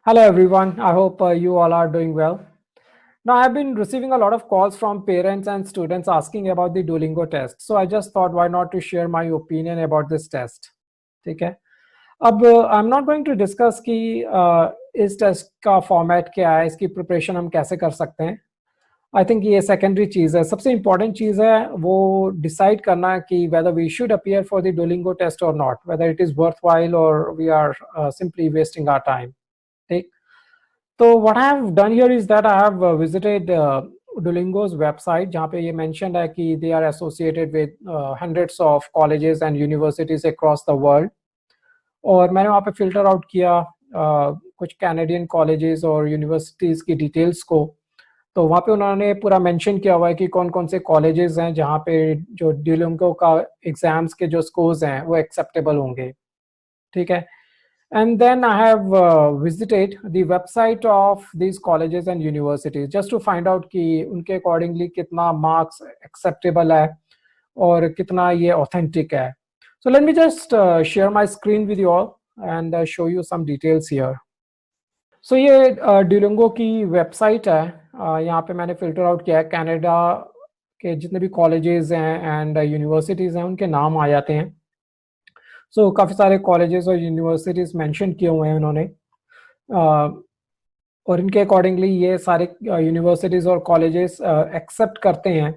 Hello everyone, I hope you all are doing well. Now I've been receiving a lot of calls from parents and students asking about the Duolingo test. So I just thought why not to share my opinion about this test. ठीक है अब I'm not going to discuss कि इस test का format क्या है, इसकी preparation हम कैसे कर सकते हैं. आई थिंक ये सेकेंडरी चीज़ है. सबसे इम्पॉर्टेंट चीज़ है वो डिसाइड करना कि whether we should appear for the Duolingo test और not, whether it is worth while और we are simply wasting our time. ठीक. तो what I have done here is that I have visited Duolingo's website जहाँ पे ये mentioned है कि they are associated with hundreds of colleges and universities across the world. और मैंने वहाँ पे filter out किया कुछ Canadian colleges और universities की details को. तो वहाँ पे उन्होंने पूरा mention किया हुआ है कि कौन कौन से colleges हैं जहाँ पे जो Duolingo का exams के जो scores हैं वो acceptable होंगे. ठीक है. And then I have visited the website of these colleges and universities just to find out कि उनके accordingly कितना marks acceptable है और कितना ये authentic है. So let me just share my screen with you all and show you some details here. So ये Duolingo की website है. यहाँ पे मैंने filter out किया है Canada के जितने भी colleges हैं and universities हैं उनके नाम आ जाते हैं. सो काफ़ी सारे कॉलेजेस और यूनिवर्सिटीज़ मेंशन किए हुए हैं उन्होंने और इनके अकॉर्डिंगली ये सारे यूनिवर्सिटीज़ और कॉलेजेस एक्सेप्ट करते हैं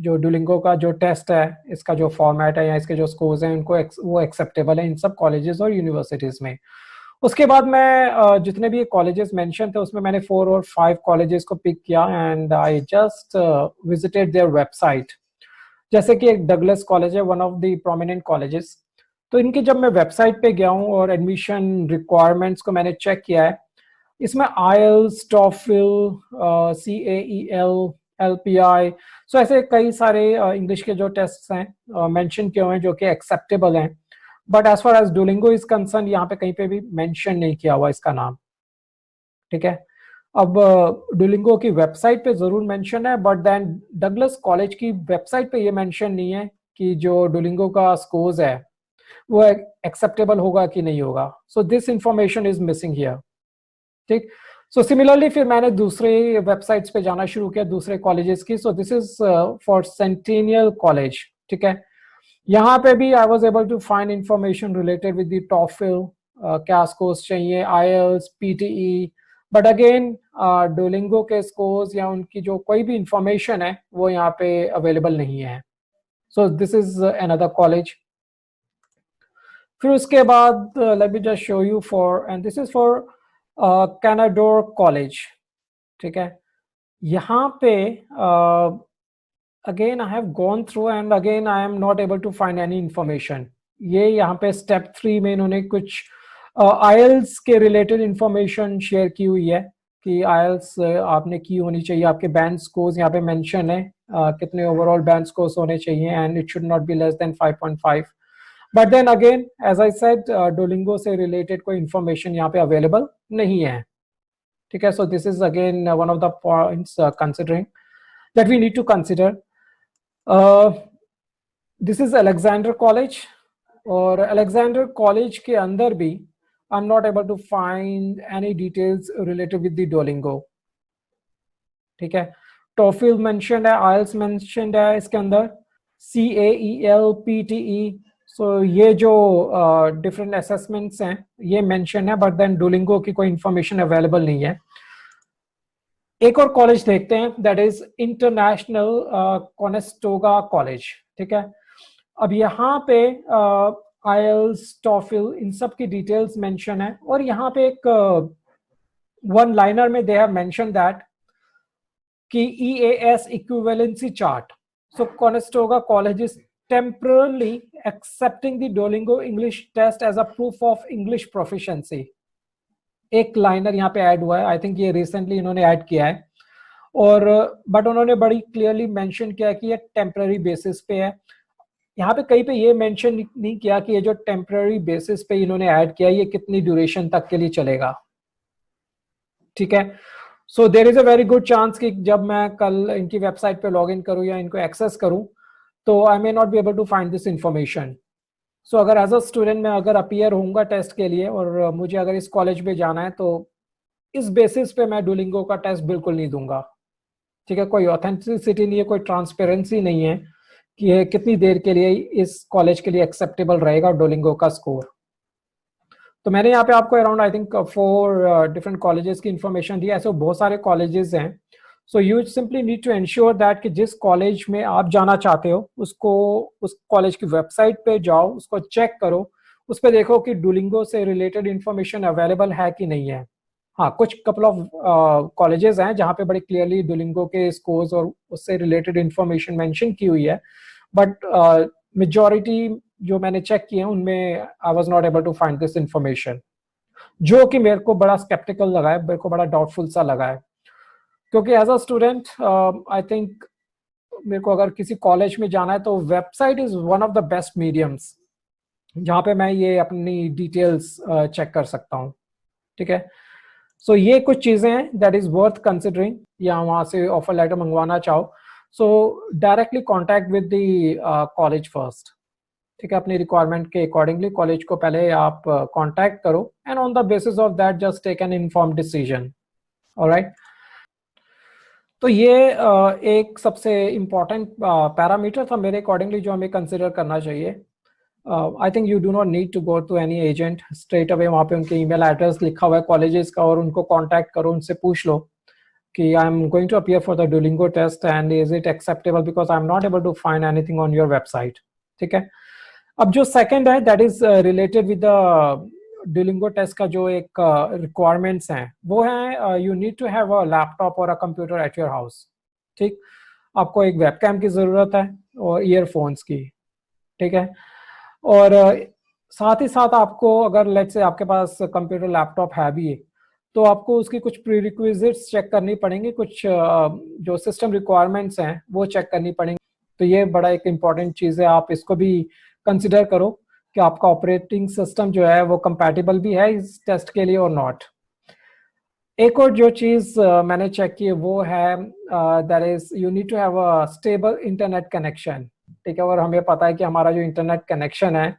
जो Duolingo का जो टेस्ट है, इसका जो फॉर्मेट है या इसके जो स्कोर्स हैं उनको वो एक्सेप्टेबल है इन सब कॉलेजेस और यूनिवर्सिटीज़ में. उसके बाद मैं जितने भी कॉलेजेस मेंशन थे उसमें मैंने 4 और 5 कॉलेजेस को पिक किया and I just visited their website. जैसे कि एक डगलस कॉलेज है, one of the prominent colleges. तो इनकी जब मैं वेबसाइट पे गया हूँ और एडमिशन रिक्वायरमेंट्स को मैंने चेक किया है, इसमें आईएलटीएस, टॉफल, CAEL, LPI, सो ऐसे कई सारे इंग्लिश के जो टेस्ट हैं मेंशन किए हुए हैं जो कि एक्सेप्टेबल हैं. But as far as Duolingo is concern यहाँ पे कहीं पे भी मेंशन नहीं किया हुआ इसका नाम. ठीक है. अब Duolingo की वेबसाइट पे जरूर मेंशन है बट देन डगलस कॉलेज की वेबसाइट पे ये मेंशन नहीं है कि जो Duolingo का स्कोर्स है वो एक्सेप्टेबल होगा कि नहीं होगा. So this information is missing here. ठीक. सो सिमिलरली फिर मैंने दूसरे वेबसाइट्स पे जाना शुरू किया दूसरे कॉलेजेस की. So this is for Centennial college. ठीक है. यहाँ पे भी I was able to find information related with the TOEFL, क्या स्कोर्स चाहिए, IELTS, PTE. But again Duolingo के स्कोर्स या उनकी जो कोई भी इंफॉर्मेशन है वो यहाँ पे अवेलेबल नहीं है. So this is another college. फिर उसके बाद let me just show you for and this is for Canadore college. ठीक है. यहाँ पे अगेन I have gone through and again I am not able to find any information. ये यहाँ पे स्टेप 3 में इन्होंने कुछ आईएलटीएस के रिलेटेड इंफॉर्मेशन शेयर की हुई है कि आईएलटीएस आपने की होनी चाहिए. आपके बैंड स्कोर्स यहाँ पे मेंशन है कितने ओवरऑल बैंड स्कोर्स होने चाहिए and it should not be less than 5.5. But then again as I said Duolingo से रिलेटेड कोई इंफॉर्मेशन यहाँ पे अवेलेबल नहीं है. ठीक है. So this is again one of the points considering that we need to consider. This is Alexander college और Alexander college के अंदर भी I'm not able to find any details related with the Duolingo. ठीक है. TOEFL mentioned है, IELTS mentioned है इसके अंदर, CAEL, PTE. So ये जो different assessments हैं ये mention है but then Duolingo की कोई information available नहीं है. एक और कॉलेज देखते हैं that is International Conestoga College. ठीक है. अब यहाँ पे IELTS, TOEFL इन सब की डिटेल्स मेंशन है और यहाँ पे एक वन लाइनर में दे हैव मेंशन दैट कि EAS equivalency chart. So Conestoga College is temporarily accepting the Duolingo English test as a proof of English proficiency. एक लाइनर यहाँ पे ऐड हुआ है. आई थिंक ये रिसेंटली इन्होंने ऐड किया है और बट उन्होंने बड़ी क्लियरली मेंशन किया कि ये टेम्पररी बेसिस पे है. यहाँ पे कहीं पे ये मेंशन नहीं किया कि ये जो टेम्पररी बेसिस पे इन्होंने ऐड किया ये कितनी ड्यूरेशन तक के लिए चलेगा. ठीक है. So there is a very good chance कि जब मैं कल इनकी वेबसाइट पे लॉग इन करूँ या इनको एक्सेस करूँ तो I may not be able to find this information. So अगर एज अ स्टूडेंट मैं अगर अपीयर होऊंगा टेस्ट के लिए और मुझे अगर इस कॉलेज में जाना है, तो इस बेसिस पे मैं डुलिंगो का टेस्ट बिल्कुल नहीं दूंगा। ठीक है, कोई ऑथेंटिसिटी नहीं है, कोई ट्रांसपेरेंसी नहीं है कि ये कितनी देर के लिए इस कॉलेज के लिए एक्सेप्टेबल रहेगा डुलिंगो का स्कोर। तो मैंने यहाँ पे आपको around I think 4 different colleges की इंफॉर्मेशन दी है। ऐसे बहुत सारे कॉलेजेस हैं। So you simply need to ensure that कि जिस कॉलेज में आप जाना चाहते हो उसको, उस कॉलेज की वेबसाइट पे जाओ, उसको चेक करो, उस पर देखो कि डुलिंगो से रिलेटेड इंफॉर्मेशन अवेलेबल है कि नहीं है। हाँ, कुछ कपल ऑफ कॉलेजेस हैं जहाँ पे बड़े क्लियरली डुलिंगो के स्कोर्स और उससे रिलेटेड इंफॉर्मेशन मेंशन की हुई है, बट मेजॉरिटी जो मैंने चेक किए हैं उनमें I was not able to find this information, जो कि मेरे को बड़ा स्केप्टिकल लगा है, मेरे को बड़ा डाउटफुल सा लगा है। क्योंकि as a student I think मेरे को अगर किसी कॉलेज में जाना है तो website is one of the best mediums जहाँ पे मैं ये अपनी डिटेल्स चेक कर सकता हूँ। ठीक है, सो ये कुछ चीजें हैं दैट इज वर्थ कंसिडरिंग, या वहां से ऑफर लेटर मंगवाना चाहो सो directly contact with the college first. ठीक है, अपनी रिक्वायरमेंट के अकॉर्डिंगली कॉलेज को पहले आप कांटेक्ट करो and on the basis of that just take an informed decision. Alright, तो ये एक सबसे इम्पॉर्टेंट पैरामीटर था मेरे अकॉर्डिंगली जो हमें कंसिडर करना चाहिए। I think you do not need to go to any agent, straight away वहाँ पे उनके ईमेल एड्रेस लिखा हुआ है कॉलेजेस का और उनको कांटेक्ट करो, उनसे पूछ लो कि I am going to appear for the Duolingo test and is it acceptable because I am not able to find anything on your website. ठीक है, अब जो सेकंड है that is related with the Duolingo test का जो एक requirements हैं वो है you need to have a laptop और a computer at your house. ठीक, आपको एक वेबकैम की जरूरत है और ईयरफोन्स की। ठीक है, और साथ ही साथ आपको अगर लेट्स से आपके पास कंप्यूटर लैपटॉप है भी तो आपको उसकी कुछ प्रीरिक्विजिट्स चेक करनी पड़ेंगी, कुछ जो सिस्टम रिक्वायरमेंट्स हैं वो चेक करनी पड़ेंगी। तो ये बड़ा एक इम्पॉर्टेंट चीज़ है, आप इसको भी कंसिडर करो कि आपका ऑपरेटिंग सिस्टम जो है वो कंपैटिबल भी है इस टेस्ट के लिए और नॉट। एक और जो चीज़ मैंने चेक की वो है that is you need to have a stable internet connection. ठीक है, और हमें पता है कि हमारा जो इंटरनेट कनेक्शन है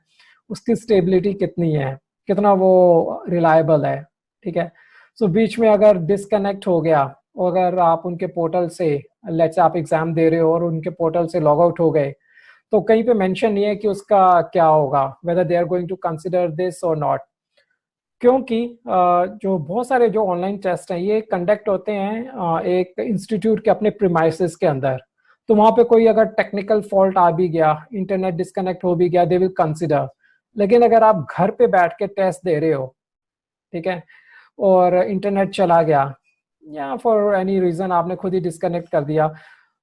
उसकी स्टेबिलिटी कितनी है, कितना वो रिलायबल है। ठीक है, सो बीच में अगर डिसकनेक्ट हो गया और अगर आप उनके पोर्टल से, लेट्स से आप एग्जाम दे रहे हो और उनके पोर्टल से लॉग आउट हो गए, तो कहीं पे मेंशन नहीं है कि उसका क्या होगा, whether they are going to consider this और नॉट। क्योंकि जो बहुत सारे जो ऑनलाइन टेस्ट हैं ये कंडक्ट होते हैं एक इंस्टीट्यूट के अपने प्रीमाइसेस के अंदर। तो वहां पे कोई अगर टेक्निकल फॉल्ट आ भी गया, इंटरनेट डिस्कनेक्ट हो भी गया, दे विल कंसिडर। लेकिन अगर आप घर पे बैठ के टेस्ट दे रहे हो, ठीक है, और इंटरनेट चला गया या फॉर एनी रीजन आपने खुद ही डिस्कनेक्ट कर दिया,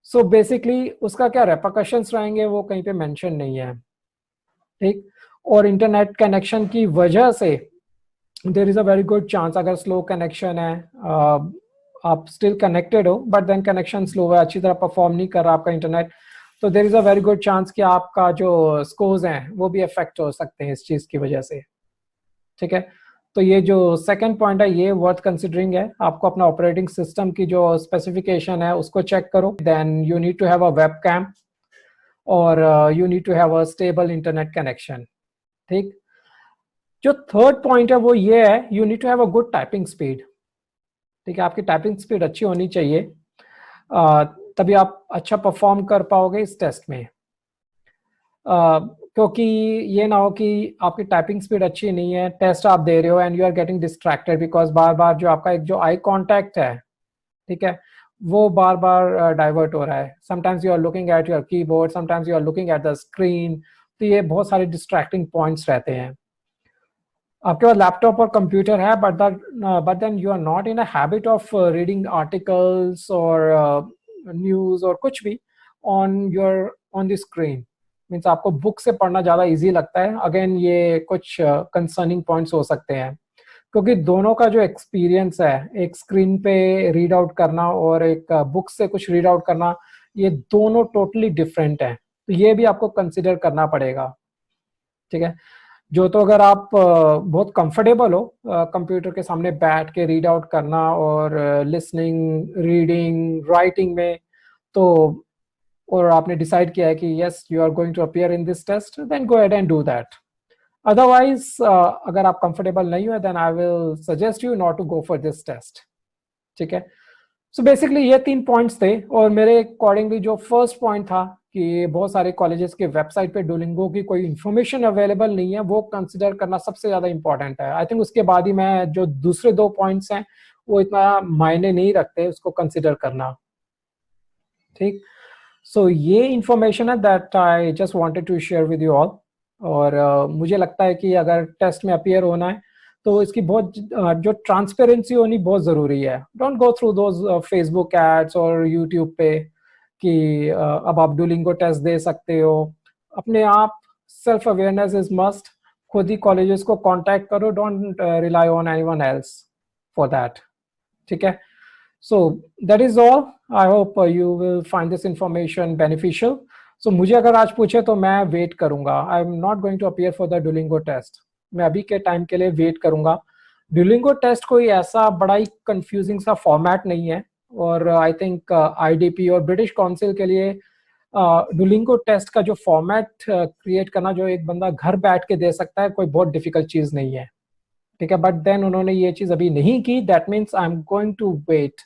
सो बेसिकली उसका क्या रेपरकशंस रहेंगे वो कहीं पे मेंशन नहीं है। ठीक, और इंटरनेट कनेक्शन की वजह से there is a very good chance, अगर स्लो कनेक्शन है, आप स्टिल कनेक्टेड हो बट देन कनेक्शन स्लो है, अच्छी तरह परफॉर्म नहीं कर रहा आपका इंटरनेट, तो there is a very good chance कि आपका जो स्कोर्स हैं वो भी अफेक्ट हो सकते हैं इस चीज की वजह से। ठीक है, तो ये जो सेकंड पॉइंट है ये वर्थ कंसिडरिंग है। आपको अपना ऑपरेटिंग सिस्टम की जो स्पेसिफिकेशन है उसको चेक करो, then you need to have a web cam और you need to have a stable internet connection. ठीक, जो थर्ड पॉइंट है वो ये है you need to have a good typing speed. ठीक है, आपकी टाइपिंग स्पीड अच्छी होनी चाहिए, अ, तभी आप अच्छा परफॉर्म कर पाओगे इस टेस्ट में। क्योंकि ये ना हो कि आपकी टाइपिंग स्पीड अच्छी नहीं है, टेस्ट आप दे रहे हो and you are getting distracted because बार बार जो आपका एक जो आई कांटेक्ट है, ठीक है, वो बार बार डाइवर्ट हो रहा है। Sometimes you are looking at your keyboard, sometimes you are looking at the screen, तो ये बहुत सारे डिस्ट्रैक्टिंग पॉइंट्स रहते हैं। आपके पास लैपटॉप और कंप्यूटर है but then you are not in a habit of reading articles और न्यूज और कुछ भी ऑन द स्क्रीन, मीन्स आपको बुक से पढ़ना ज़्यादा इजी लगता है। अगेन ये कुछ कंसर्निंग पॉइंट्स हो सकते हैं, क्योंकि दोनों का जो एक्सपीरियंस है, एक स्क्रीन पे रीड आउट करना और एक बुक से कुछ रीड आउट करना, ये दोनों टोटली डिफरेंट है। तो ये भी आपको कंसिडर करना पड़ेगा। ठीक है, जो तो अगर आप बहुत कंफर्टेबल हो कंप्यूटर के सामने बैठ के रीड आउट करना और लिसनिंग, रीडिंग, राइटिंग में, तो और आपने डिसाइड किया है कि yes you are going to appear in this test, then go ahead and do that. Otherwise अगर आप कंफर्टेबल नहीं हो then I will suggest you not to go for this test, ठीक है। सो बेसिकली ये 3 पॉइंट्स थे, और मेरे अकॉर्डिंगली जो फर्स्ट पॉइंट था कि बहुत सारे कॉलेजेस के वेबसाइट पे डुलिंगो की कोई इंफॉर्मेशन अवेलेबल नहीं है, वो कंसिडर करना सबसे ज्यादा इंपॉर्टेंट है। आई थिंक उसके बाद ही मैं जो दूसरे 2 पॉइंट्स हैं वो इतना मायने नहीं रखते उसको कंसिडर करना, ठीक। सो ये इंफॉर्मेशन है that I just wanted to share with you all. और मुझे लगता है कि अगर टेस्ट में अपीयर होना है तो इसकी बहुत जो ट्रांसपेरेंसी होनी बहुत ज़रूरी है। Don't go through those Facebook ads और यूट्यूब पे कि अब आप डुलिंगो टेस्ट दे सकते हो। अपने आप सेल्फ अवेयरनेस इज मस्ट। खुद ही कॉलेजेस को कांटेक्ट करो, don't rely on anyone else for that, ठीक है। So that is all. I hope you will find this information beneficial. So मुझे अगर आज पूछे तो मैं वेट करूंगा। I am not going to appear for the Duolingo test. मैं अभी के टाइम के लिए वेट करूंगा। डुलिंगो टेस्ट कोई ऐसा बड़ा ही कंफ्यूजिंग सा फॉर्मेट नहीं है, और आई थिंक आईडीपी और ब्रिटिश काउंसिल के लिए डुलिंगो टेस्ट का जो फॉर्मेट क्रिएट करना, जो एक बंदा घर बैठ के दे सकता है, कोई बहुत डिफिकल्ट चीज नहीं है, ठीक है। बट देन उन्होंने ये चीज अभी नहीं की, that means I am going to wait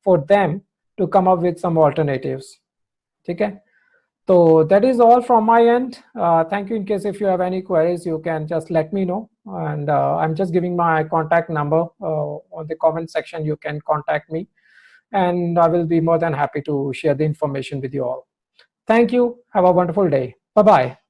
for them to come up with some alternatives, ठीक है। तो that is all from my end. Thank you. In case if you have any queries you can just let me know, and I'm just giving my contact number on the comment section. You can contact me and I will be more than happy to share the information with you all. Thank you. Have a wonderful day. Bye bye.